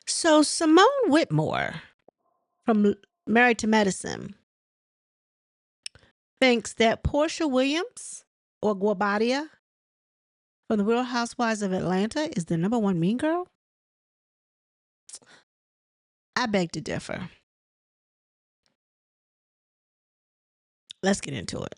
So Simone Whitmore from Married to Medicine thinks that Porsha Williams or Guabadia from the Real Housewives of Atlanta is the number one mean girl. I beg to differ. Let's get into it.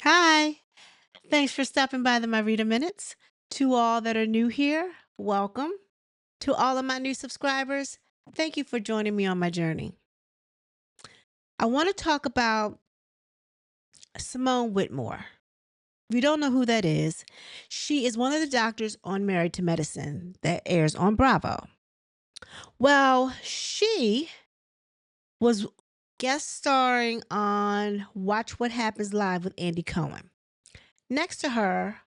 Hi. Thanks for stopping by the Marita Minutes. To all that are new here, welcome. To all of my new subscribers, thank you for joining me on my journey. I want to talk about Simone Whitmore. If you don't know who that is, she is one of the doctors on Married to Medicine that airs on Bravo. Well, she was guest starring on Watch What Happens Live with Andy Cohen. Next to her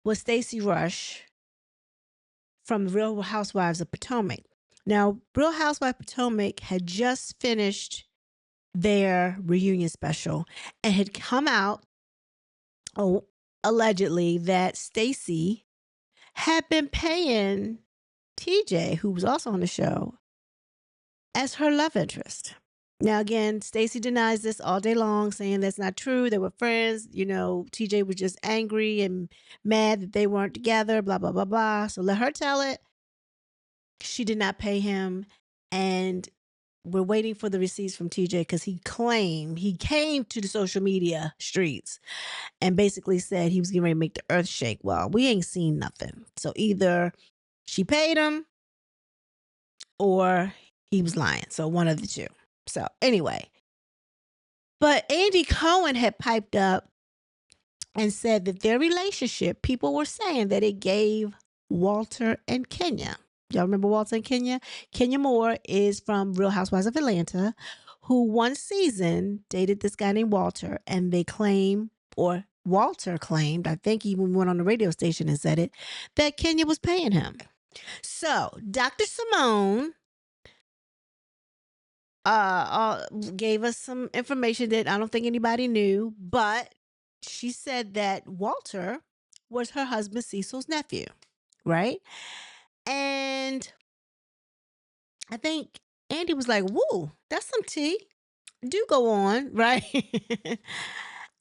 was Stacey Rush from Real Housewives of Potomac. Now, Real Housewives of Potomac had just finished their reunion special and had come out allegedly that Stacey had been paying TJ, who was also on the show, as her love interest. Now, again, Stacey denies this all day long, saying that's not true. They were friends. TJ was just angry and mad that they weren't together, blah, blah, blah, blah. So let her tell it. She did not pay him. And we're waiting for the receipts from TJ because he came to the social media streets and basically said he was getting ready to make the earth shake. Well, we ain't seen nothing. So either she paid him or he was lying. So one of the two. So anyway, but Andy Cohen had piped up and said that their relationship, people were saying that it gave Walter and Kenya. Y'all remember Walter and Kenya? Kenya Moore is from Real Housewives of Atlanta, who one season dated this guy named Walter, and they claim, or Walter claimed, I think he even went on the radio station and said it, that Kenya was paying him. So Dr. Simone gave us some information that I don't think anybody knew, but she said that Walter was her husband Cecil's nephew, right? And I think Andy was like, "Woo, that's some tea. Do go on," right?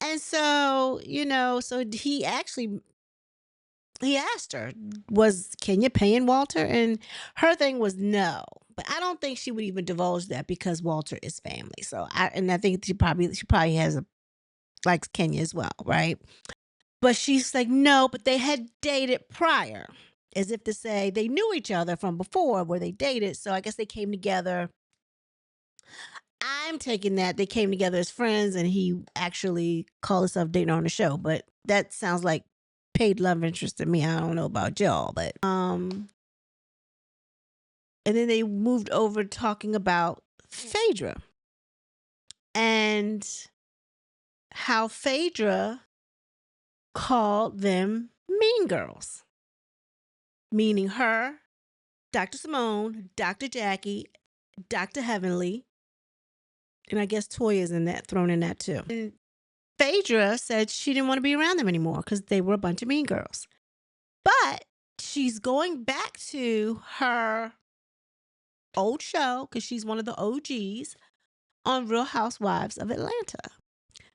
And so, so he asked her, was Kenya paying Walter? And her thing was no. But I don't think she would even divulge that because Walter is family. So I think she probably has likes Kenya as well, right? But she's like, no, but they had dated prior, as if to say they knew each other from before where they dated. So I guess they came together. I'm taking that they came together as friends and he actually called himself dating on the show. But that sounds like paid love interest to me. I don't know about y'all, but and then they moved over talking about Phaedra and how Phaedra called them mean girls, meaning her, Dr. Simone, Dr. Jackie, Dr. Heavenly, and I guess Toya's thrown in that too. And Phaedra said she didn't want to be around them anymore because they were a bunch of mean girls. But she's going back to her old show because she's one of the OGs on Real Housewives of Atlanta.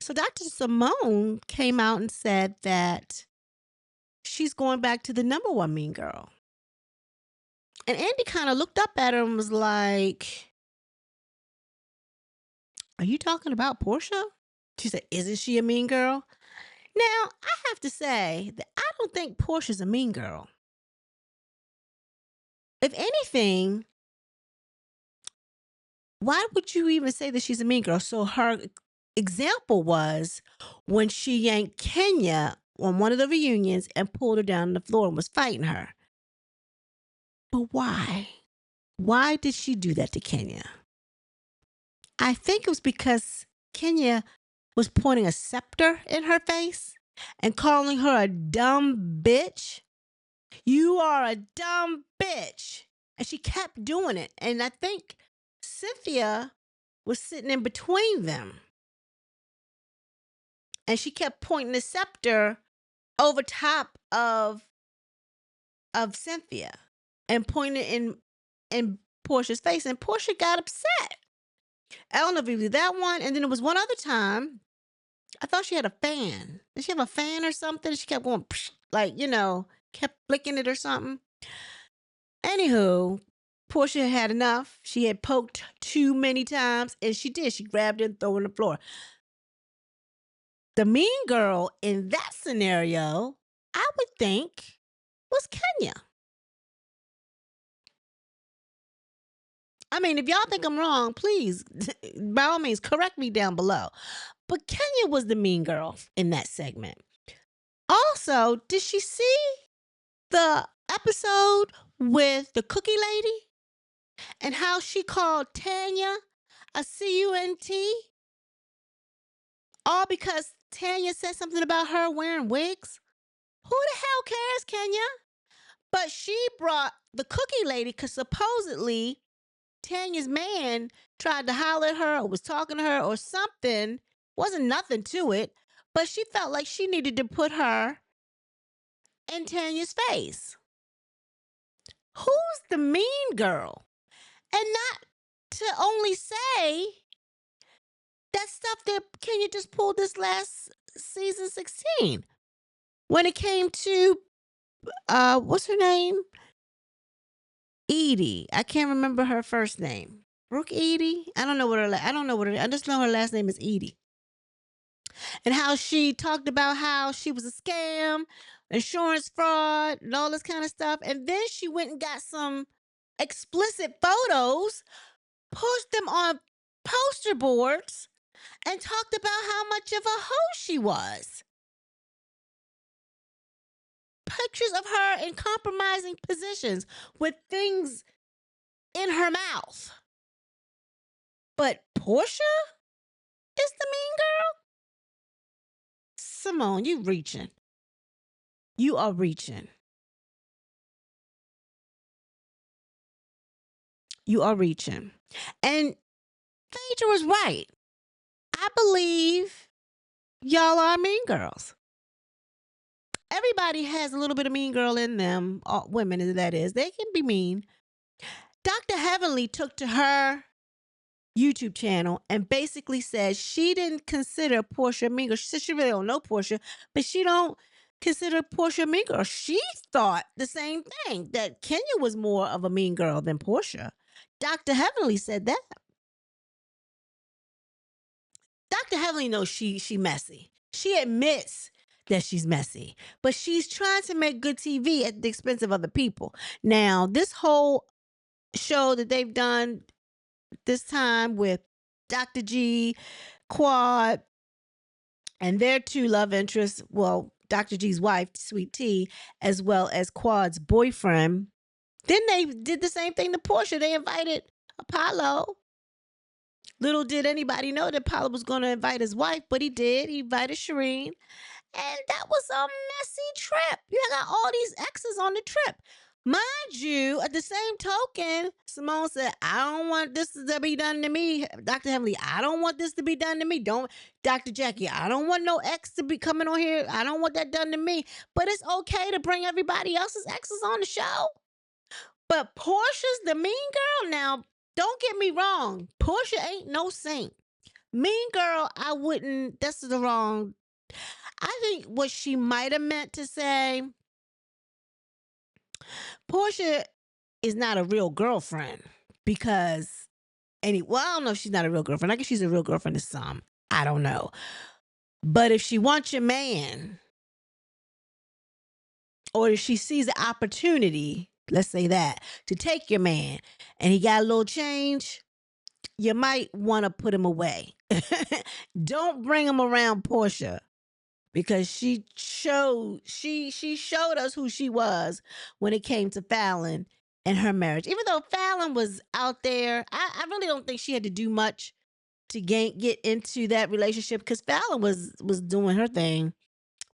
So Dr. Simone came out and said that she's going back to the number one mean girl. And Andy kind of looked up at her and was like, "Are you talking about Porsha?" She said, "Isn't she a mean girl?" Now, I have to say that I don't think Porsha's a mean girl. if anything, why would you even say that she's a mean girl? So her example was when she yanked Kenya on one of the reunions and pulled her down on the floor and was fighting her. But why? Why did she do that to Kenya? I think it was because Kenya was pointing a scepter in her face and calling her a dumb bitch. You are a dumb bitch. And she kept doing it. And I think Cynthia was sitting in between them. And she kept pointing the scepter over top of Cynthia and pointing it in Porsha's face. And Porsha got upset. I don't know if it was that one. And then there was one other time. I thought she had a fan. Did she have a fan or something? She kept going, psh, like, kept flicking it or something. Anywho, Porsha had enough. She had poked too many times, and she did. She grabbed it and threw it on the floor. The mean girl in that scenario, I would think, was Kenya. I mean, if y'all think I'm wrong, please, by all means, correct me down below. But Kenya was the mean girl in that segment. Also, did she see the episode with the cookie lady and how she called Tanya a cunt? All because Tanya said something about her wearing wigs? Who the hell cares, Kenya? But she brought the cookie lady because supposedly Tanya's man tried to holler at her or was talking to her or something. Wasn't nothing to it, but she felt like she needed to put her in Tanya's face. Who's the mean girl? And not to only say that stuff that Kenya just pulled this last season 16. When it came to, what's her name? Edie. I can't remember her first name. Brooke Edie? I don't know what I just know her last name is Edie. And how she talked about how she was a scam, insurance fraud, and all this kind of stuff. And then she went and got some explicit photos, pushed them on poster boards, and talked about how much of a hoe she was. Pictures of her in compromising positions with things in her mouth. But Porsha is the mean girl? Simone, you reaching. You are reaching. You are reaching. And Phaedra was right. I believe y'all are mean girls. Everybody has a little bit of mean girl in them, all women that is. They can be mean. Dr. Heavenly took to her YouTube channel and basically said she didn't consider Porsha a mean girl. She said she really don't know Porsha, but she don't consider Porsha a mean girl. She thought the same thing, that Kenya was more of a mean girl than Porsha. Dr. Heavenly said that. Dr. Heavenly knows she messy. She admits that she's messy, but she's trying to make good TV at the expense of other people. Now, this whole show that they've done this time with Dr. G, Quad, and their two love interests, well, Dr. G's wife, Sweet Tea, as well as Quad's boyfriend. Then they did the same thing to Porsha. They invited Apollo. Little did anybody know that Apollo was going to invite his wife, but he did. He invited Shireen. And that was a messy trip. You got all these exes on the trip. Mind you, at the same token, Simone said, I don't want this to be done to me. Dr. Heavenly, I don't want this to be done to me. Dr. Jackie, I don't want no ex to be coming on here. I don't want that done to me. But it's okay to bring everybody else's exes on the show. But Porsha's the mean girl. Now, don't get me wrong. Porsha ain't no saint. Mean girl, I wouldn't, that's the wrong. I think what she might have meant to say, Porsha is not a real girlfriend because I don't know if she's not a real girlfriend. I guess she's a real girlfriend to some. I don't know. But if she wants your man, or if she sees an opportunity let's say that, to take your man, and he got a little change, you might want to put him away. Don't bring him around Porsha, because she showed us who she was when it came to Fallon and her marriage. Even though Fallon was out there, I really don't think she had to do much to get into that relationship, because Fallon was doing her thing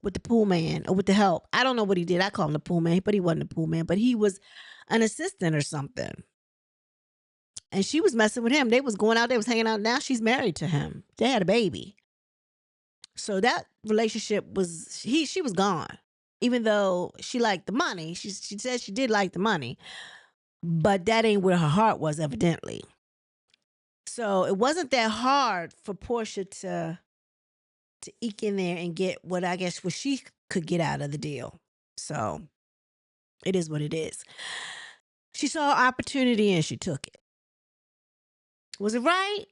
with the pool man, or with the help. I don't know what he did. I call him the pool man, but he wasn't a pool man, but he was an assistant or something. And she was messing with him. They was going out, they was hanging out. Now she's married to him. They had a baby. So that relationship was, she was gone. Even though she liked the money. She said she did like the money. But that ain't where her heart was, evidently. So it wasn't that hard for Porsha to eke in there and get what she could get out of the deal. So it is what it is. She saw an opportunity and she took it. Was it right?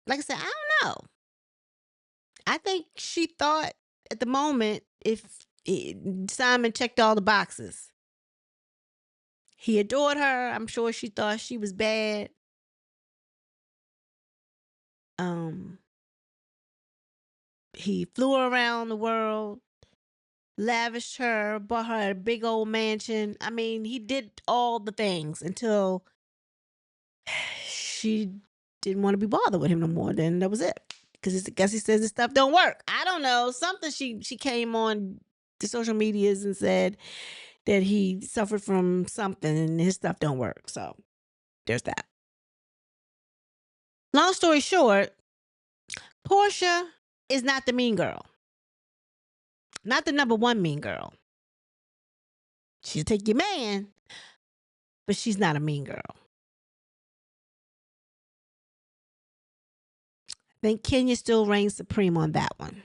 Like I said, I don't know. I think she thought at the moment, if Simon checked all the boxes. He adored her. I'm sure she thought she was bad. He flew her around the world, lavished her, bought her a big old mansion. I mean, he did all the things until she didn't want to be bothered with him no more. Then that was it. Because I guess he says this stuff don't work. I don't know. Something she came on the social medias and said that he suffered from something and his stuff don't work. So there's that. Long story short, Porsha is not the mean girl. Not the number one mean girl. She'll take your man, but she's not a mean girl. I think Kenya still reigns supreme on that one.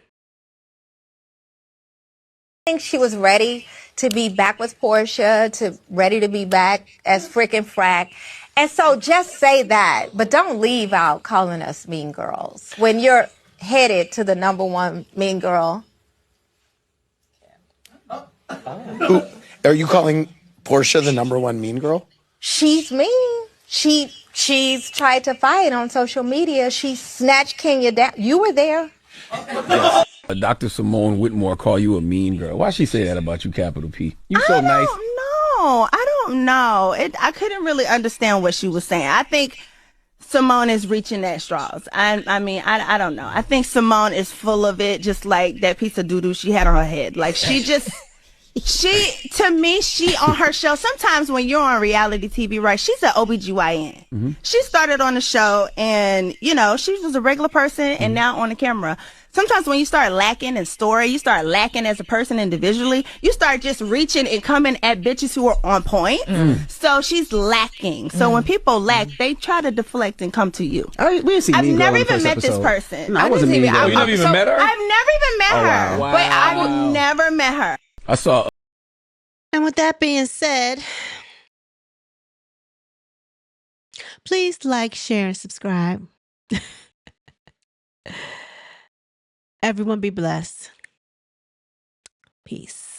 I think she was ready to be back with Porsha, ready to be back as frickin' frack. And so just say that, but don't leave out calling us mean girls when you're headed to the number one mean girl. Who, are you calling Porsha the number one mean girl? She's mean. She's tried to fight on social media. She snatched Kenya down. You were there. Yes. Dr. Simone Whitmore call you a mean girl. Why she say that about you, capital P? You so nice. I don't know. I couldn't really understand what she was saying. I think Simone is reaching at straws. I mean, I don't know. I think Simone is full of it, just like that piece of doo-doo she had on her head. Like, to me, she on her show, sometimes when you're on reality TV, right, she's an OBGYN. Mm-hmm. She started on the show and, she was a regular person and now on the camera. Sometimes when you start lacking in story, you start lacking as a person individually, you start just reaching and coming at bitches who are on point. So she's lacking. So when people lack, they try to deflect and come to you. We didn't see I've mean never girl even met this person. No, I wasn't mean girl. You never even met her? I've never even met her. Wow. But I've never met her. I saw. And with that being said, please like, share, and subscribe. Everyone be blessed. Peace.